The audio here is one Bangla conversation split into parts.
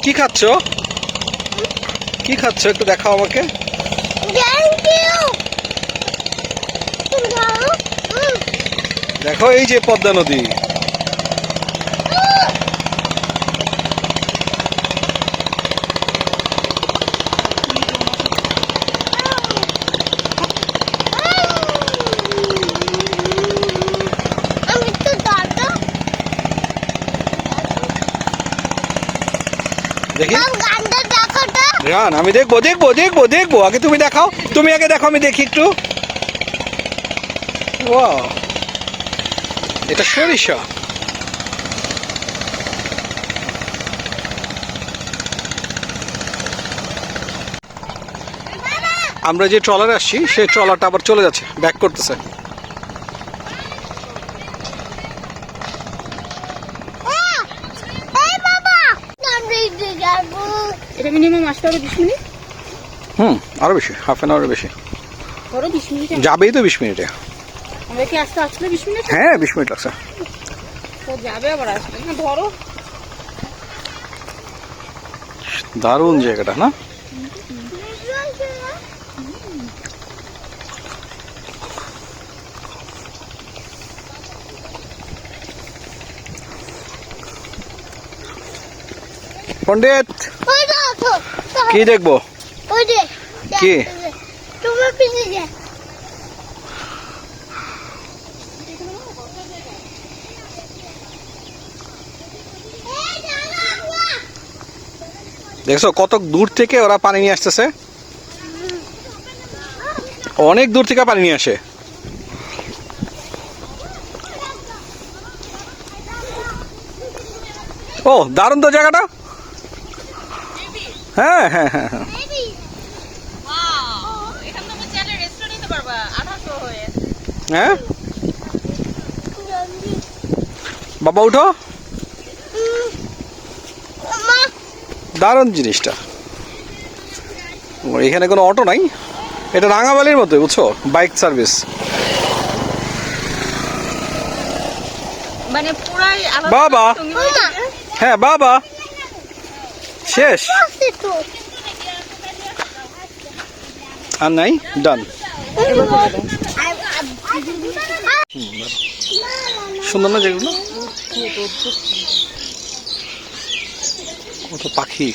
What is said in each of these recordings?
কি খাচ্ছ? কি খাচ্ছ একটু দেখাও আমাকে। দেখো এই যে পদ্মা নদী। দেখি গান আমি দেখবো দেখবো দেখবো দেখবো, আগে তুমি দেখাও, তুমি আগে দেখো আমি দেখি একটু। ওয়াও, এটা সরিষা। আমরা যে ট্রলারে আসছি সেই ট্রলারটা আবার চলে যাচ্ছে, ব্যাক করতেছে। এটা মিনিমাম আসতে হবে 20 মিনিট। আরো বেশি, হাফ অ্যান আওয়ারের বেশি। ধরো 20 মিনিট যাবেই তো 20 মিনিটে। আমরা কি আসলে 20 মিনিট? হ্যাঁ 20 মিনিট লাগছে। তো যাবে আবার আসবে না। ধরো দারুণ জায়গাটা না? পণ্ডিত কি দেখবো? কি দেখছো কত দূর থেকে ওরা পানি নিয়ে আসতেছে? অনেক দূর থেকে পানি নিয়ে আসে। ও দারুণ তো জায়গাটা। হ্যাঁ হ্যাঁ হ্যাঁ হ্যাঁ, হ্যাঁ বাবা উঠো, দারুণ জিনিসটা। এখানে কোনো অটো নাই, এটা রাঙামালির মতো বুঝছো, বাইক সার্ভিস। মানে পুরাই আলাদা। বাবা হ্যাঁ বাবা শেষ আর নাই, ডান। সুন্দর না যেগুলো, কত পাখি।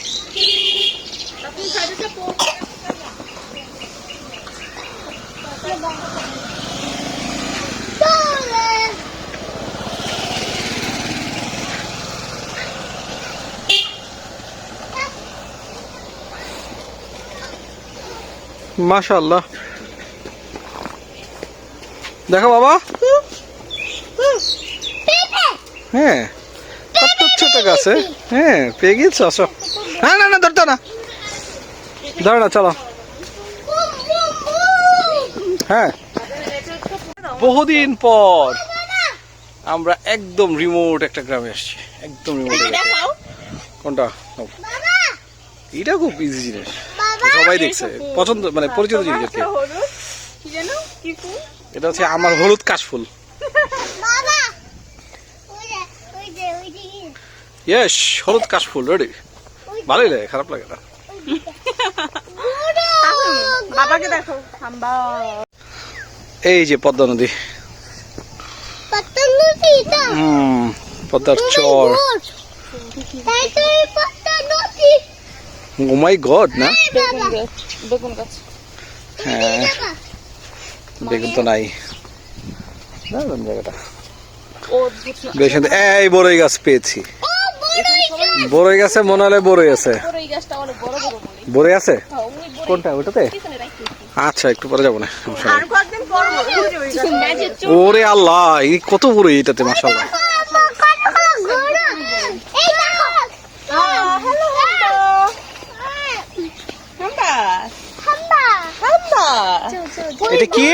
মাশাআল্লাহ, দেখো বাবা। হ্যাঁ কত ছোট গাছে। হ্যাঁ পেয়ে গেছো, আসো। না না না ধরতো না, ধরো না, চলো। হ্যাঁ বহুদিন পর আমরা একদম রিমোট একটা গ্রামে আসছি, একদম রিমোট। কোনটা? এটা খুব ইজি জিনিস, সবাই দেখছে, পছন্দ মানে পরিচিত জিনিস। এটা হচ্ছে আমার হলুদ কাশফুল। ইয়েস, হলুদ কাশফুল রেডি। ভালোই লাগে, খারাপ লাগে না। বাবাকে দেখো। এই যে পদ্মা নদী, পদ্মার চর। ও মাই গড, না? বেগুন গাছ। হ্যাঁ, বেগুন তো নাই। দারুণ জায়গাটা। বেশ সুন্দর। এই বড়ই গাছ পেয়েছি। বড়ই গাছে মনে হলে বড়ই আছে। বড়ই আছে কোনটা, ওটাতে? আচ্ছা, একটু পরে যাবো না। ওরে আল্লাহ, এই কত বড়ই এটাতে, মাশাআল্লাহ। এটা কি?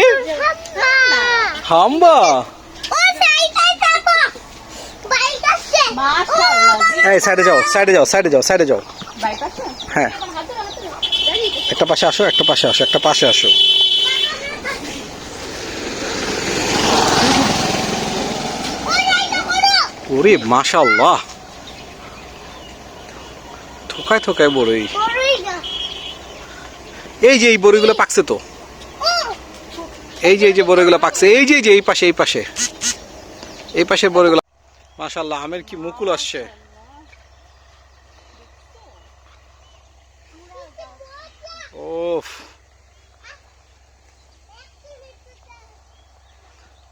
হাম্বা। এই সাইডে যাও, সাইডে যাও, সাইডে যাও, সাইডে যাও। হ্যাঁ, একটা পাশে আসো, একটা পাশে আসো, একটা পাশে আসো। ওরে মাশাআল্লাহ, থোকায় থোকায় বড়ই। এই যে এই বড়িগুলো পাকছে তো, এই যে এই যে বড়িগুলো পাকছে, এই যে এই পাশে, এই পাশে, এই পাশের বড়িগুলো। মাশাআল্লাহ, আমের কি মুকুল আসছে। ওফ,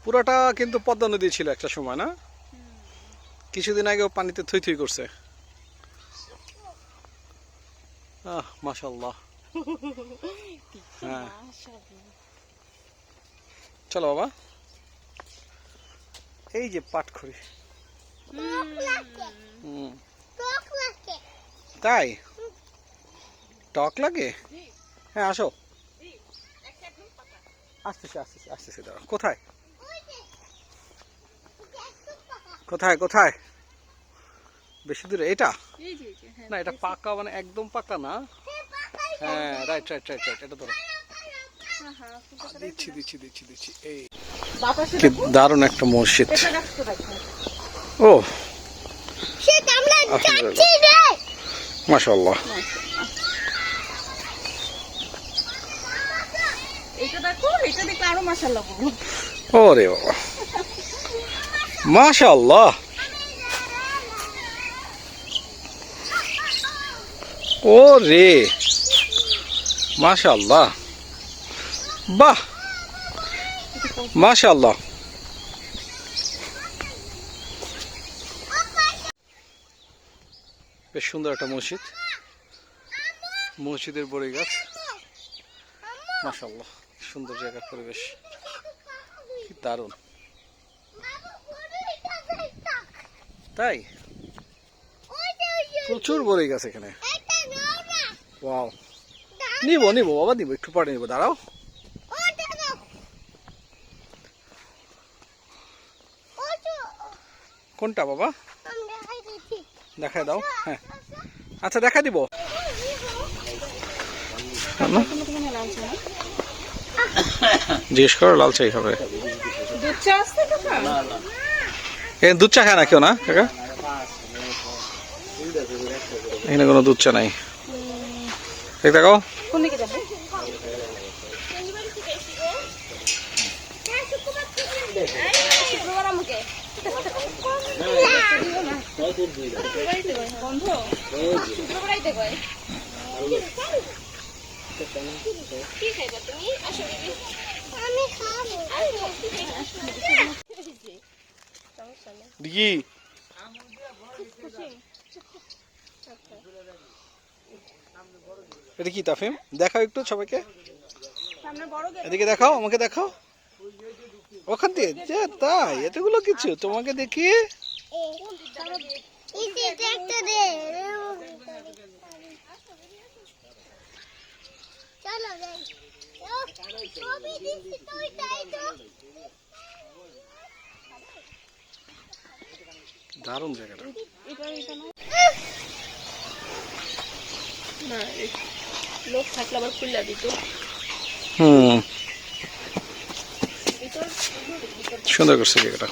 পুরাটা কিন্তু পদ্মা নদী ছিল একটা সময়, না? কিছুদিন আগেও পানিতে থই থই করছে। মাশাআল্লাহ। হ্যাঁ, চলো বাবা। এই যে পাটখড়ি। তাই টক লাগে? হ্যাঁ, আসো। আসতেছে আসতেছে আসতেছে, দাঁড়াও। কোথায় কোথায় কোথায়? বেশি দূরে? এটা না, এটা পাকা, মানে একদম পাকা না। হ্যাঁ, রাইট রাইট রাইট রাইট, এটা ধরো। দিচ্ছি দিচ্ছি দিচ্ছি দিচ্ছি। এই কি দারুণ একটা মসজিদ। ও মাশাআল্লাহ। ওরে বাবা, মাশাআল্লাহ। ওরে মাশাআল্লাহ, বাহ, মাশাআল্লাহ। বেশ সুন্দর একটা মসজিদ, মসজিদের বড়ই গাছ। মাশাআল্লাহ, সুন্দর জায়গার পরিবেশ, কি দারুণ। তাই প্রচুর বড়ই গাছ এখানে। ওয়াও, নিব নিব বাবা, নিব, একটু পরে নিব, দাঁড়াও। কোনটা বাবা? দেখাই দাও। হ্যাঁ, আচ্ছা, দেখা দিব। জিজ্ঞেস করো, লাল চাই হবে। দুধ চা খায় না কেউ, না কাকা? এখানে কোনো দুধ চা নাই। দেখো দেখি, এটা কি তাফিম? দেখাও একটু সবাইকে, এদিকে দেখাও, আমাকে দেখাও। ওখান দিয়ে তাই এতগুলো কিছু তোমাকে দেখি। দারুণ জায়গাটা। লোক থাকলে আবার খুলে দিত। সুন্দর করছে জায়গাটা।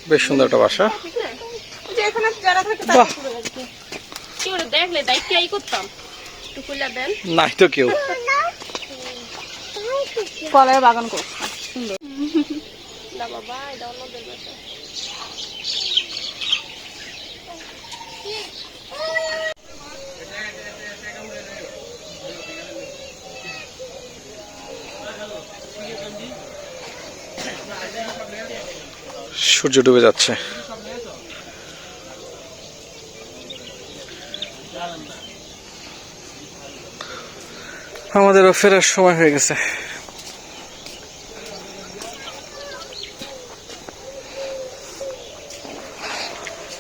বেশ সুন্দর একটা বাসা। দেখলে দায়িত্ব করতাম, একটু খুলে দেন। নাই তো কেউ। কলার বাগান করতাম, সুন্দর। না বাবা, এটা অন্যদের বাসা। সূর্য ডুবে যাচ্ছে। আমাদেরও ফেরার সময় হয়ে গেছে।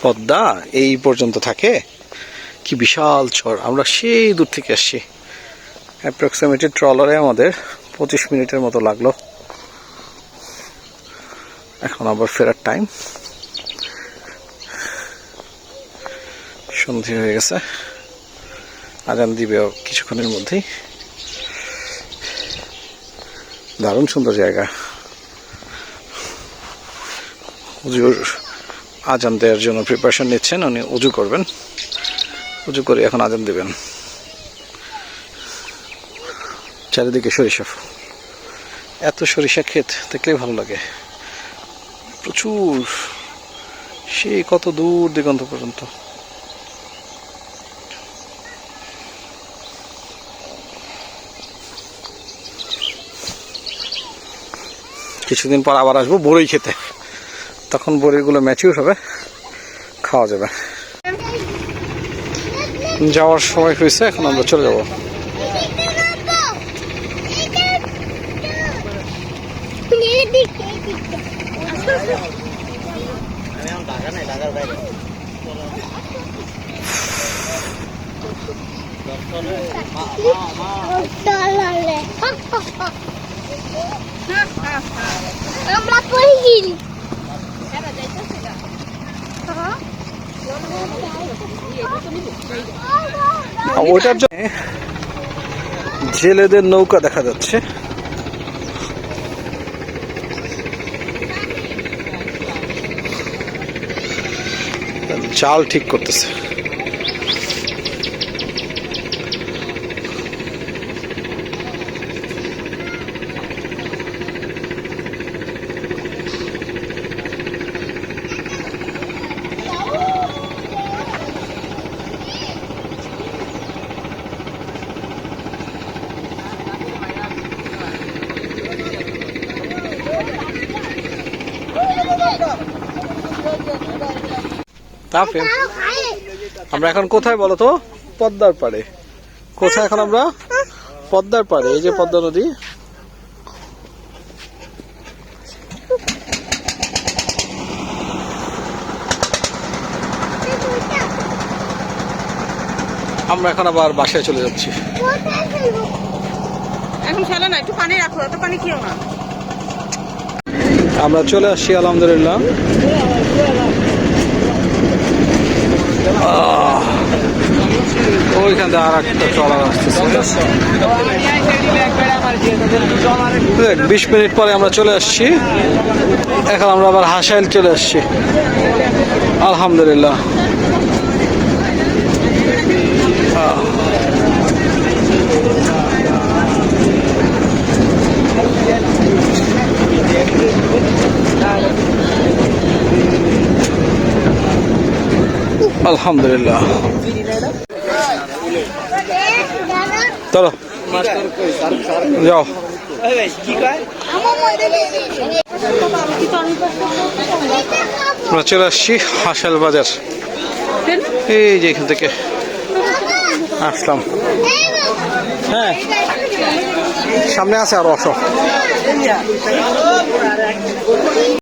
পদ্মা এই পর্যন্ত থাকে, কি বিশাল চর। আমরা সেই দূর থেকে আসছি, অ্যাপ্রক্সিমেটলি ট্রলারে আমাদের 25 মিনিটের মতো লাগলো। এখন আবার ফেরার টাইম, সন্ধে হয়ে গেছে, আজান দিবে কিছুক্ষণের মধ্যেই। দারুণ সুন্দর জায়গা। হুজুর আজান দেওয়ার জন্য প্রিপারেশন নিচ্ছেন, উনি উজু করবেন, উজু করে এখন আজান দিবেন। চারিদিকে সরিষা, এত সরিষা ক্ষেত দেখলেই ভালো লাগে, প্রচুর, সেই কত দূর দিগন্ত পর্যন্ত। কিছুদিন পর আবার আসবো বড়ই খেতে, তখন বড়িগুলো ম্যাচিউর হবে, খাওয়া যাবে। যাওয়ার সময় হয়েছে, এখন আমরা চলে যাব। আমরা পড়ে গেলি ওইটার জন্য জেলেদের নৌকা দেখা যাচ্ছে। জাল ঠিক করতেছে। তাফিম, আমরা এখন কোথায় বলো তো? পদ্মার পাড়ে। কোথায় এখন আমরা? পদ্মার পাড়ে। এই যে পদ্মা নদী। আমরা এখন আবার বাসায় চলে যাচ্ছি। এখন ফেলে না, একটু পানি রাখো, এত পানি খেও না। আমরা চলে আসছি আলহামদুলিল্লাহ। ওইখান থেকে আর একটা ট্রলার আসতেছে। 20 মিনিট পরে আমরা চলে আসছি। এখন আমরা আবার হাসাইল চলে আসছি আলহামদুলিল্লাহ। আলহামদুলিল্লাহ। চলো যাও। আমরা চলে আসছি হাসাল বাজার। এই যে এখান থেকে আসলাম। হ্যাঁ, সামনে আছে আরো, আসো।